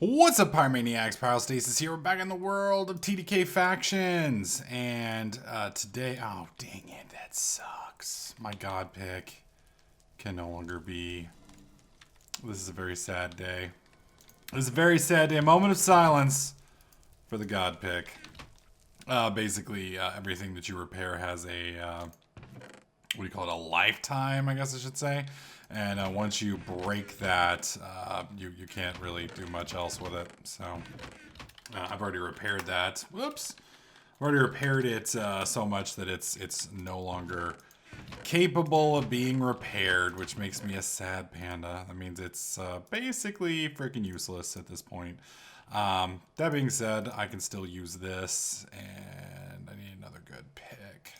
What's up, Pyromaniacs? Pyrostasis here. We're back in the world of TDK factions. And today, oh, dang it, that sucks. My god pick can no longer be. This is a very sad day. This is a very sad day. A moment of silence for the god pick. Basically, everything that you repair has a, what do you call it, a lifetime, I guess I should say. And once you break that, you can't really do much else with it. So I've already repaired that. Whoops. I've already repaired it so much that it's no longer capable of being repaired, which makes me a sad panda. That means it's basically freaking useless at this point. That being said, I can still use this, and I need another good pick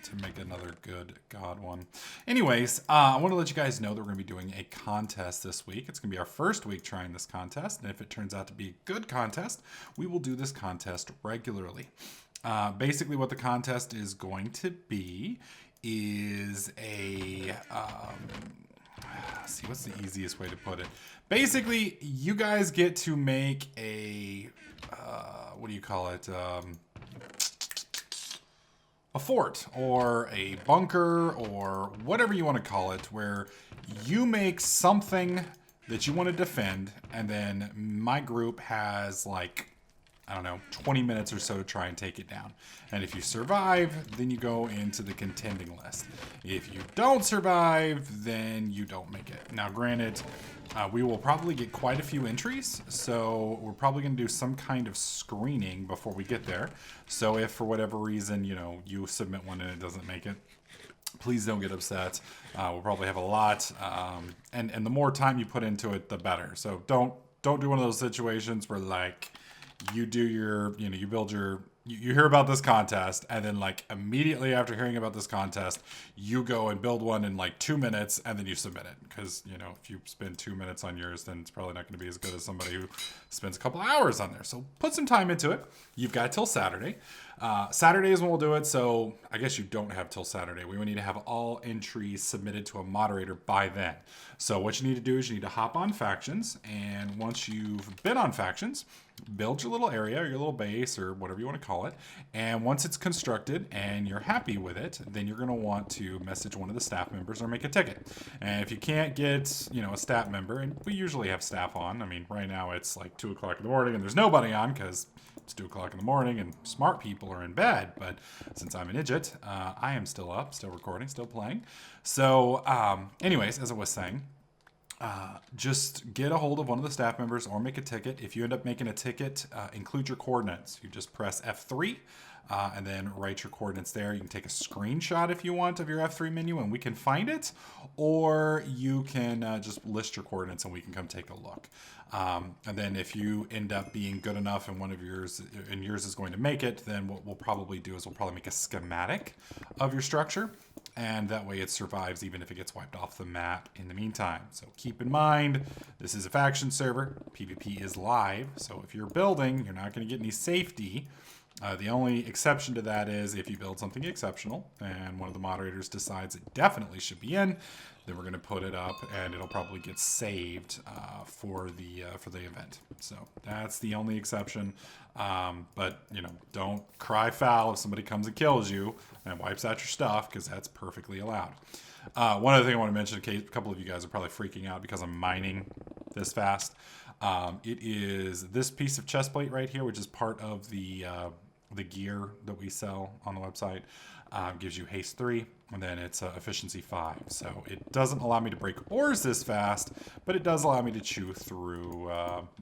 to make another good god one. Anyways, I want to let you guys know that we're going to be doing a contest this week. It's going to be our first week trying this contest, and if it turns out to be a good contest, we will do this contest regularly. Basically, what the contest is going to be is a... let's see, what's the easiest way to put it? Basically, you guys get to make a, what do you call it? A fort or a bunker or whatever you want to call it, where you make something that you want to defend, and then my group has like, I don't know, 20 minutes or so to try and take it down. And if you survive, then you go into the contending list. If you don't survive, then you don't make it. Now, granted, we will probably get quite a few entries, so we're probably going to do some kind of screening before we get there. So if for whatever reason, you know, you submit one and it doesn't make it, please don't get upset. We'll probably have a lot, and the more time you put into it, the better. So don't do one of those situations where like, you do your, you know, you build your, you hear about this contest, and then like immediately after hearing about this contest, you go and build one in like 2 minutes, and then you submit it. Because, you know, if you spend 2 minutes on yours, then it's probably not going to be as good as somebody who spends a couple hours on there. So put some time into it. You've got till Saturday. Saturday is when we'll do it, so I guess you don't have till Saturday. We will need to have all entries submitted to a moderator by then. So what you need to do is you need to hop on factions, and once you've been on factions, build your little area or your little base or whatever you want to call it. And once it's constructed and you're happy with it, then you're going to want to message one of the staff members or make a ticket. And if you can't get, you know, a staff member, and we usually have staff on. I mean, right now it's like 2 o'clock in the morning and there's nobody on because it's 2 o'clock in the morning and smart people are in bed. But since I'm an idiot, I am still up, still recording, still playing. So anyways, as I was saying, just get a hold of one of the staff members or make a ticket. If you end up making a ticket, include your coordinates. You just press F3 and then write your coordinates there. You can take a screenshot if you want of your F3 menu and we can find it, or you can just list your coordinates and we can come take a look. And then if you end up being good enough and one of yours is going to make it, then what we'll probably do is we'll probably make a schematic of your structure, and that way it survives even if it gets wiped off the map in the meantime. So keep in mind, this is a faction server. PvP is live, so if you're building, you're not going to get any safety. The only exception to that is if you build something exceptional and one of the moderators decides it definitely should be in, then we're going to put it up and it'll probably get saved for the event. So that's the only exception. But, you know, don't cry foul if somebody comes and kills you and wipes out your stuff, because that's perfectly allowed. One other thing I want to mention, in case a couple of you guys are probably freaking out because I'm mining this fast. It is this piece of chest plate right here, which is part of the gear that we sell on the website. Gives you haste 3, and then it's efficiency 5. So it doesn't allow me to break ores this fast, but it does allow me to chew through,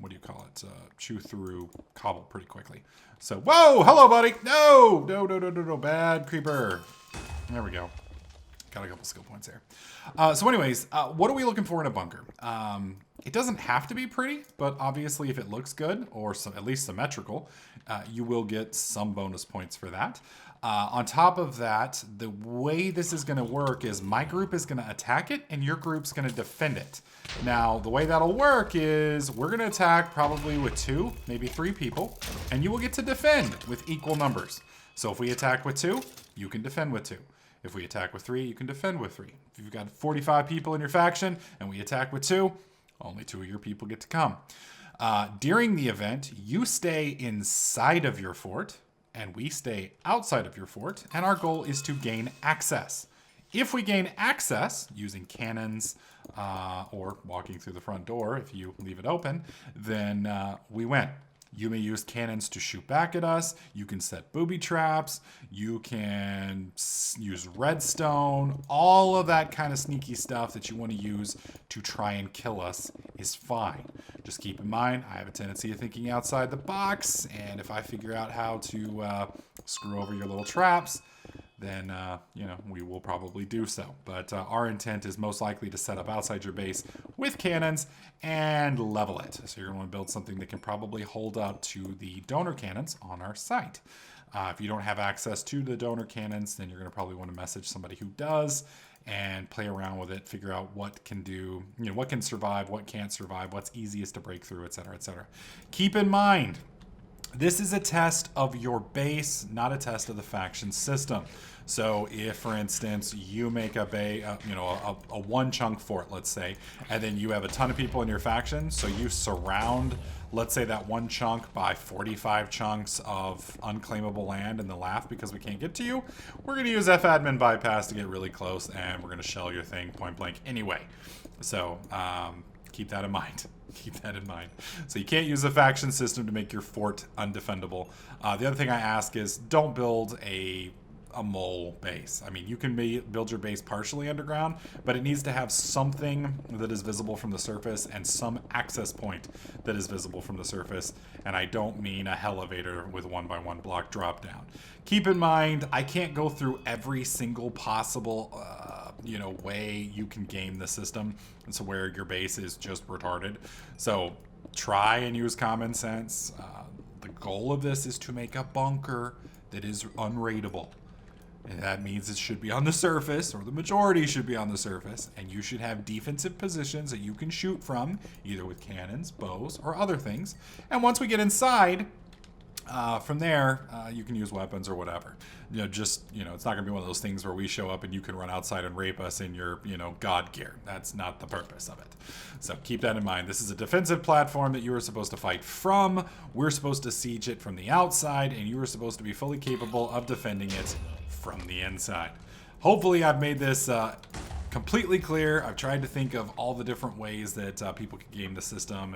what do you call it? Chew through cobble pretty quickly. So, whoa, hello, buddy. No, bad creeper. There we go. Got a couple skill points there. So anyways, what are we looking for in a bunker? It doesn't have to be pretty, but obviously if it looks good, or at least symmetrical, you will get some bonus points for that. On top of that, the way this is going to work is my group is going to attack it and your group's going to defend it. Now, the way that'll work is we're going to attack probably with 2, maybe 3 people, and you will get to defend with equal numbers. So if we attack with 2, you can defend with 2. If we attack with 3, you can defend with 3. If you've got 45 people in your faction and we attack with 2, only 2 of your people get to come. During the event, you stay inside of your fort, and we stay outside of your fort, and our goal is to gain access. If we gain access using cannons or walking through the front door, if you leave it open, then we win. You may use cannons to shoot back at us. You can set booby traps. You can use redstone. All of that kind of sneaky stuff that you want to use to try and kill us is fine. Just keep in mind, I have a tendency of thinking outside the box, and if I figure out how to screw over your little traps, then we will probably do so. But our intent is most likely to set up outside your base with cannons and level it. So you're going to want to build something that can probably hold up to the donor cannons on our site. If you don't have access to the donor cannons, then you're going to probably want to message somebody who does and play around with it, figure out what can do, what can survive, what can't survive, what's easiest to break through, etc., etc. Keep in mind, this is a test of your base, not a test of the faction system. So if, for instance, you make a one chunk fort, let's say, and then you have a ton of people in your faction, so you surround, let's say, that one chunk by 45 chunks of unclaimable land and the laugh because we can't get to you, we're going to use fadmin bypass to get really close, and we're going to shell your thing point blank anyway. So keep that in mind. Keep that in mind. So you can't use a faction system to make your fort undefendable. The other thing I ask is don't build a mole base. I mean, you can build your base partially underground, but it needs to have something that is visible from the surface and some access point that is visible from the surface. And I don't mean a elevator with 1x1 block drop down. Keep in mind, I can't go through every single possible way you can game the system, and so where your base is just retarded. So try and use common sense. The goal of this is to make a bunker that is unraidable. And that means it should be on the surface, or the majority should be on the surface, and you should have defensive positions that you can shoot from, either with cannons, bows, or other things. And once we get inside, from there, you can use weapons or whatever. It's not going to be one of those things where we show up and you can run outside and rape us in your, god gear. That's not the purpose of it. So keep that in mind. This is a defensive platform that you are supposed to fight from. We're supposed to siege it from the outside, and you are supposed to be fully capable of defending it from the inside. Hopefully I've made this completely clear. I've tried to think of all the different ways that people can game the system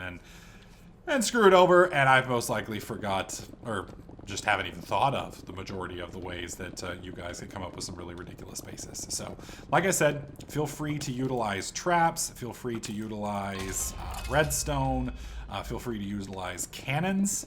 and screw it over, and I've most likely forgot or just haven't even thought of the majority of the ways that you guys can come up with some really ridiculous bases. So, like I said, feel free to utilize traps, feel free to utilize redstone, feel free to utilize cannons.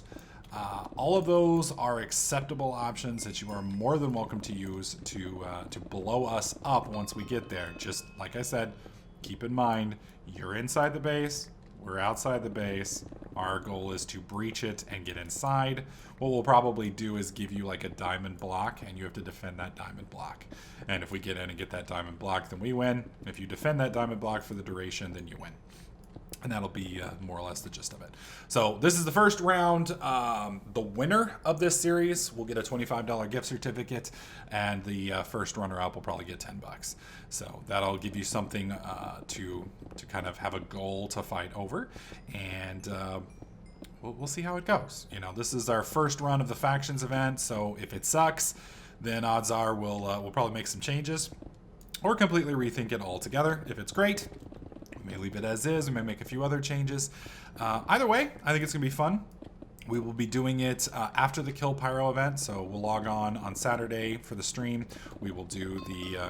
All of those are acceptable options that you are more than welcome to use to blow us up once we get there. Just like I said, keep in mind, you're inside the base, we're outside the base. Our goal is to breach it and get inside. What we'll probably do is give you like a diamond block, and you have to defend that diamond block. And if we get in and get that diamond block, then we win. If you defend that diamond block for the duration, then you win. And that'll be more or less the gist of it. So this is the first round. The winner of this series will get a $25 gift certificate, and the first runner-up will probably get $10. So that'll give you something to kind of have a goal to fight over, and we'll see how it goes. This is our first run of the factions event, so if it sucks, then odds are we'll probably make some changes or completely rethink it altogether. If it's great, we may leave it as is. We may make a few other changes. Either way, I think it's going to be fun. We will be doing it after the Kill Pyro event, so we'll log on Saturday for the stream. We will do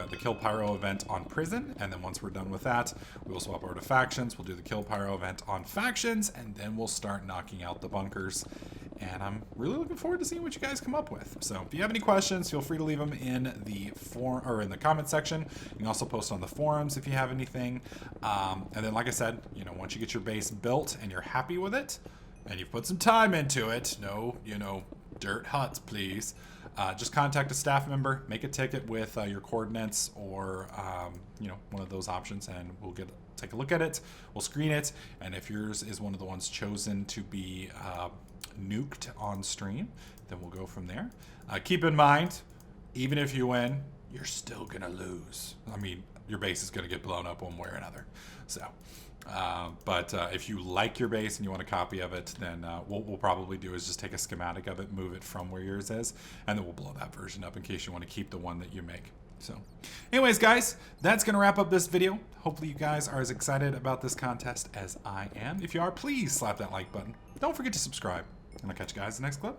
the Kill Pyro event on Prison, and then once we're done with that, we will swap over to Factions. We'll do the Kill Pyro event on Factions, and then we'll start knocking out the bunkers. And I'm really looking forward to seeing what you guys come up with. So if you have any questions, feel free to leave them in the forum or in the comment section. You can also post on the forums if you have anything. And then, like I said, once you get your base built and you're happy with it, and you've put some time into it, no, dirt huts, please. Just contact a staff member, make a ticket with your coordinates or, one of those options, and we'll take a look at it. We'll screen it, and if yours is one of the ones chosen to be nuked on stream, then we'll go from there. Keep in mind, even if you win, you're still gonna lose. I mean, your base is gonna get blown up one way or another. So But if you like your base and you want a copy of it, then what we'll probably do is just take a schematic of it, move it from where yours is, and then we'll blow that version up in case you want to keep the one that you make. So anyways, guys, that's going to wrap up this video. Hopefully you guys are as excited about this contest as I am. If you are, please slap that like button. Don't forget to subscribe. And I'll catch you guys in the next clip.